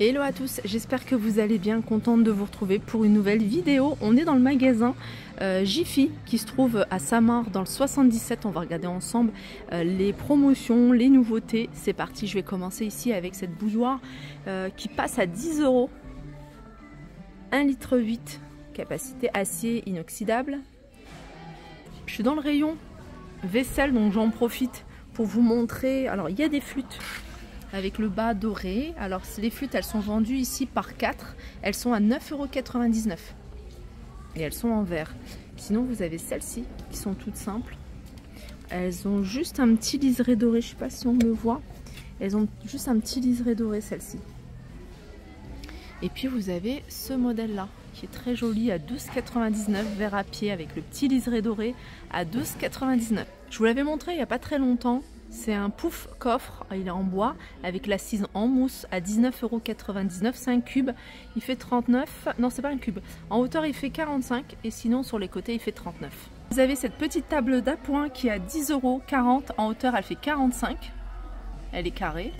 Hello à tous, j'espère que vous allez bien, contente de vous retrouver pour une nouvelle vidéo. On est dans le magasin Jiffy qui se trouve à Samar dans le 77. On va regarder ensemble les promotions, les nouveautés. C'est parti, je vais commencer ici avec cette bouilloire qui passe à 10 €. 1,8 litre, capacité acier inoxydable. Je suis dans le rayon vaisselle, donc j'en profite pour vous montrer. Alors il y a des flûtes avec le bas doré. Alors les flûtes, elles sont vendues ici par 4. Elles sont à 9,99 € et elles sont en verre. Sinon vous avez celles-ci qui sont toutes simples. Elles ont juste un petit liseré doré, je sais pas si on le voit. Elles ont juste un petit liseré doré, celle-ci. Et puis vous avez ce modèle là qui est très joli à 12,99 €, verre à pied avec le petit liseré doré à 12,99 €. Je vous l'avais montré il n'y a pas très longtemps. C'est un pouf coffre, il est en bois avec l'assise en mousse à 19,99 €. C'est un cube, il fait 39, non c'est pas un cube. En hauteur il fait 45 et sinon sur les côtés il fait 39. Vous avez cette petite table d'appoint qui est à 10,40 €. En hauteur elle fait 45, elle est carrée.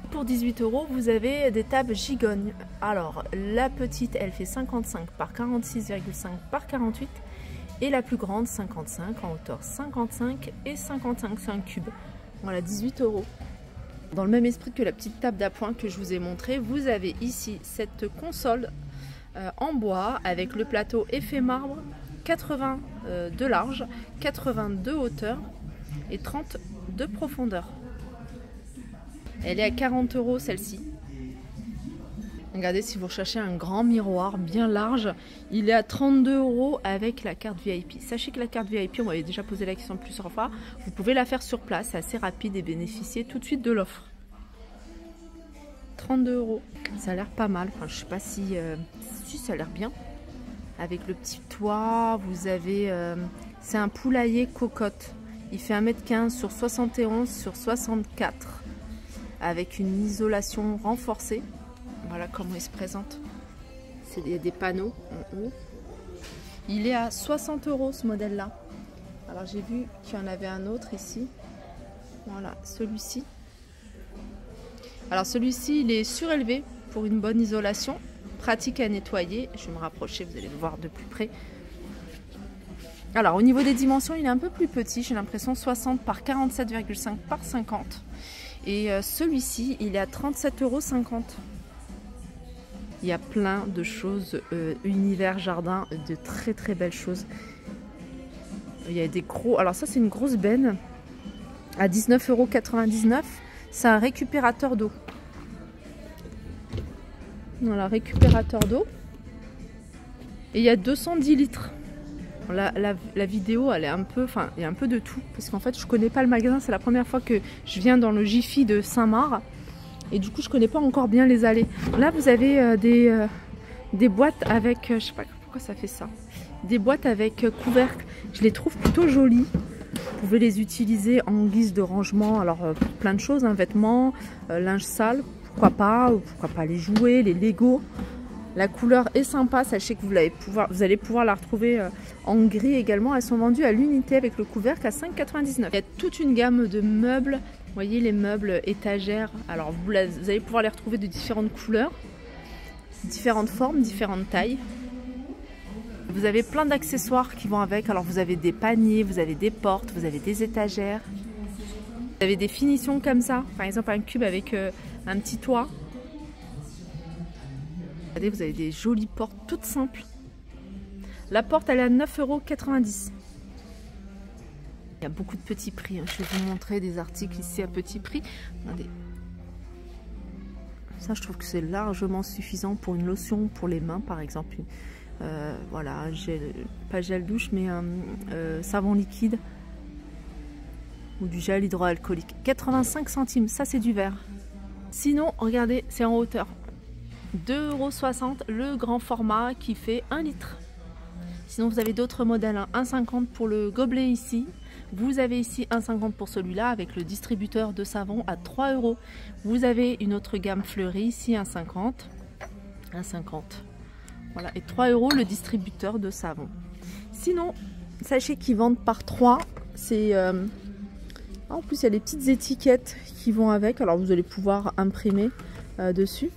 Pour 18 € vous avez des tables gigognes. Alors la petite elle fait 55 par 46,5 par 48. Et la plus grande 55 en hauteur 55 et 55, c'est un cube. Voilà, 18 €. Dans le même esprit que la petite table d'appoint que je vous ai montré, vous avez ici cette console en bois avec le plateau effet marbre, 80 de large, 80 de hauteur et 30 de profondeur. Elle est à 40 € celle-ci. Regardez, si vous recherchez un grand miroir bien large, il est à 32 € avec la carte VIP. Sachez que la carte VIP, on m'avait déjà posé la question plusieurs fois, vous pouvez la faire sur place, c'est assez rapide et bénéficier tout de suite de l'offre. 32 €, ça a l'air pas mal, enfin, je sais pas si, si ça a l'air bien. Avec le petit toit, vous avez, c'est un poulailler cocotte. Il fait 1,15 m sur 71 sur 64 avec une isolation renforcée. Voilà comment il se présente. C'est des panneaux en haut. Il est à 60 € ce modèle-là. Alors j'ai vu qu'il y en avait un autre ici. Voilà, celui-ci. Alors celui-ci, il est surélevé pour une bonne isolation. Pratique à nettoyer. Je vais me rapprocher, vous allez le voir de plus près. Alors au niveau des dimensions, il est un peu plus petit. J'ai l'impression 60 par 47,5 par 50. Et celui-ci, il est à 37,50 €. Il y a plein de choses, univers jardin, de très très belles choses. Il y a des gros... Alors ça c'est une grosse benne à 19,99 €. C'est un récupérateur d'eau. Voilà, récupérateur d'eau. Et il y a 210 litres. La vidéo, elle est un peu... Enfin, il y a un peu de tout. Parce qu'en fait, je connais pas le magasin. C'est la première fois que je viens dans le Jiffy de Saint-Marc. Et du coup, je connais pas encore bien les allées. Là, vous avez des boîtes avec... je sais pas pourquoi ça fait ça. Des boîtes avec couvercle. Je les trouve plutôt jolies. Vous pouvez les utiliser en guise de rangement. Alors, pour plein de choses. Hein, vêtements, linge sale. Pourquoi pas. Ou pourquoi pas les jouets, les Lego. La couleur est sympa. Sachez que vous allez pouvoir la retrouver en gris également. Elles sont vendues à l'unité avec le couvercle à 5,99 €. Il y a toute une gamme de meubles. Vous voyez les meubles étagères, alors vous allez pouvoir les retrouver de différentes couleurs, différentes formes, différentes tailles. Vous avez plein d'accessoires qui vont avec, alors vous avez des paniers, vous avez des portes, vous avez des étagères. Vous avez des finitions comme ça, par exemple un cube avec un petit toit. Regardez, vous avez des jolies portes toutes simples. La porte elle est à 9,90 €. Il y a beaucoup de petits prix. Je vais vous montrer des articles ici à petit prix. Regardez. Ça, je trouve que c'est largement suffisant pour une lotion pour les mains, par exemple. Voilà, pas gel douche, mais savon liquide ou du gel hydroalcoolique. 85 centimes, ça c'est du verre. Sinon, regardez, c'est en hauteur. 2,60 € le grand format qui fait 1 litre. Sinon, vous avez d'autres modèles. 1,50 € pour le gobelet ici. Vous avez ici 1,50 € pour celui-là avec le distributeur de savon à 3 €. Vous avez une autre gamme fleurie ici, 1,50 €. 1,50 €. Voilà, et 3 € le distributeur de savon. Sinon, sachez qu'ils vendent par 3. C'est en plus, il y a des petites étiquettes qui vont avec. Alors, vous allez pouvoir imprimer dessus.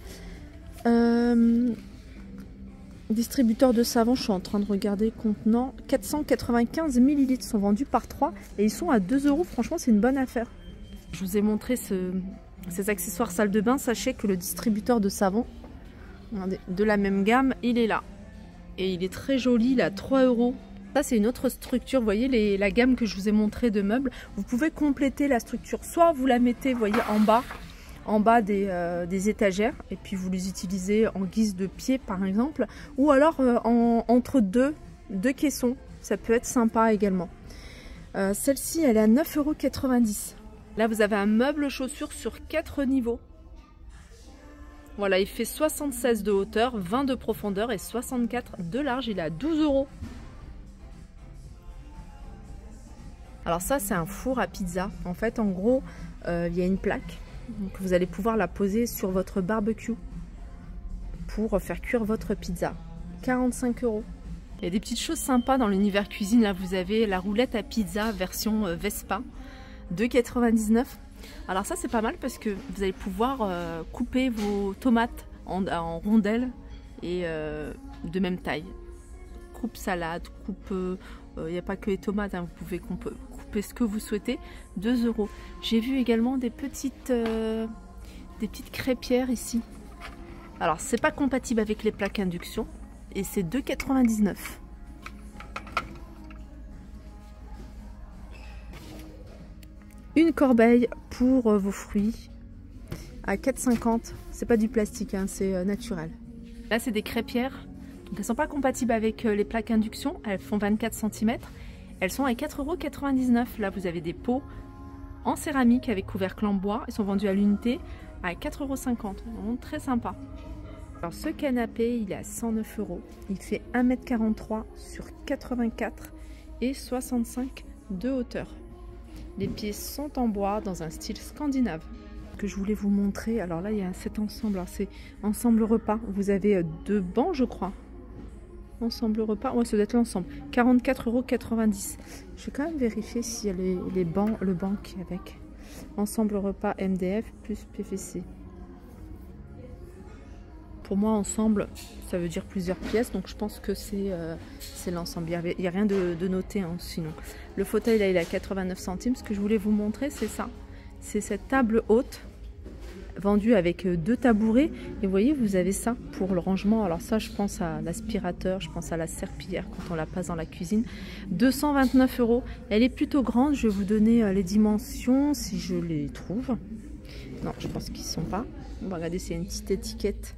Distributeur de savon, je suis en train de regarder, contenant 495 ml, sont vendus par 3 et ils sont à 2 €. Franchement, c'est une bonne affaire. Je vous ai montré ces accessoires salle de bain. Sachez que le distributeur de savon de la même gamme, il est là. Et il est très joli, il est à 3 €. Ça, c'est une autre structure. Vous voyez la gamme que je vous ai montré de meubles. Vous pouvez compléter la structure. Soit vous la mettez, vous voyez, en bas des étagères. Et puis vous les utilisez en guise de pied, par exemple. Ou alors entre deux caissons. Ça peut être sympa également. Celle-ci, elle est à 9,90 €. Là, vous avez un meuble chaussures sur 4 niveaux. Voilà, il fait 76 de hauteur, 20 de profondeur et 64 de large. Il est à 12 €. Alors ça, c'est un four à pizza. En fait, en gros, il y a une plaque. Donc vous allez pouvoir la poser sur votre barbecue pour faire cuire votre pizza. 45 €. Il y a des petites choses sympas dans l'univers cuisine. Là, vous avez la roulette à pizza version Vespa. 2,99 €. Alors ça, c'est pas mal parce que vous allez pouvoir couper vos tomates en rondelles et de même taille. Coupe salade, coupe... il n'y a pas que les tomates, hein, vous pouvez couper ce que vous souhaitez. 2 €. J'ai vu également des petites crêpières ici. Alors, c'est pas compatible avec les plaques induction et c'est 2,99 €. Une corbeille pour vos fruits à 4,50 €. C'est pas du plastique, hein, c'est naturel. Là, c'est des crêpières. Donc, elles ne sont pas compatibles avec les plaques induction. Elles font 24 cm. Elles sont à 4,99 €. Là, vous avez des pots en céramique avec couvercle en bois. Ils sont vendus à l'unité à 4,50 €. Vraiment très sympa. Alors, ce canapé, il est à 109 €. Il fait 1,43 m sur 84 et 65 de hauteur. Les pieds sont en bois dans un style scandinave. Que je voulais vous montrer. Alors là, il y a cet ensemble. Alors, c'est ensemble repas. Vous avez 2 bancs, je crois. Ensemble repas. Ouais, ça doit être l'ensemble. 44,90 €. Je vais quand même vérifier s'il y a le banc avec. Ensemble repas MDF plus PVC. Pour moi, ensemble, ça veut dire plusieurs pièces. Donc, je pense que c'est l'ensemble. Il n'y a rien de noté, hein, sinon. Le fauteuil, là, il est à 89 centimes. Ce que je voulais vous montrer, c'est ça. C'est cette table haute, vendue avec 2 tabourets. Et vous voyez, vous avez ça pour le rangement. Alors ça, je pense à l'aspirateur, je pense à la serpillière quand on la passe dans la cuisine. 229 €. Elle est plutôt grande. Je vais vous donner les dimensions si je les trouve. Non, je pense qu'ils ne sont pas. On va regarder s'il y a une petite étiquette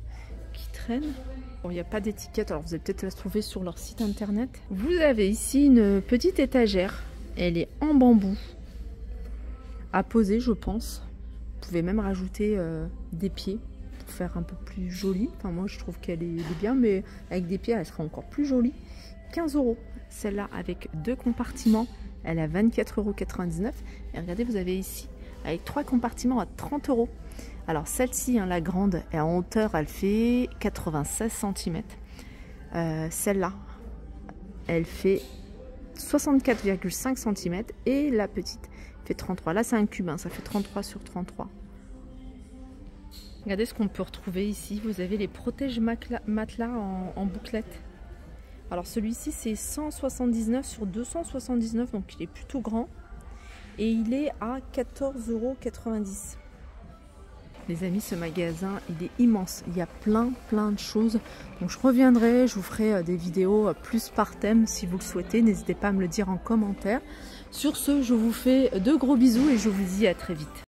qui traîne. Bon, il n'y a pas d'étiquette, alors vous allez peut-être la trouver sur leur site internet. Vous avez ici une petite étagère. Elle est en bambou. À poser, je pense. Vous pouvez même rajouter des pieds pour faire un peu plus joli. Enfin, moi, je trouve qu'elle est bien, mais avec des pieds, elle sera encore plus jolie. 15 €. Celle-là, avec 2 compartiments, elle est à 24,99 €. Et regardez, vous avez ici, avec 3 compartiments à 30 €. Alors, celle-ci, hein, la grande, est en hauteur, elle fait 96 cm. Celle-là, elle fait 64,5 cm. Et la petite fait 33. Là, c'est un cube, hein, ça fait 33 sur 33. Regardez ce qu'on peut retrouver ici. Vous avez les protège matelas en bouclette. Alors, celui-ci, c'est 179 sur 279, donc il est plutôt grand. Et il est à 14,90 €. Les amis, ce magasin, il est immense. Il y a plein de choses. Donc je reviendrai, je vous ferai des vidéos plus par thème si vous le souhaitez. N'hésitez pas à me le dire en commentaire. Sur ce, je vous fais de gros bisous et je vous dis à très vite.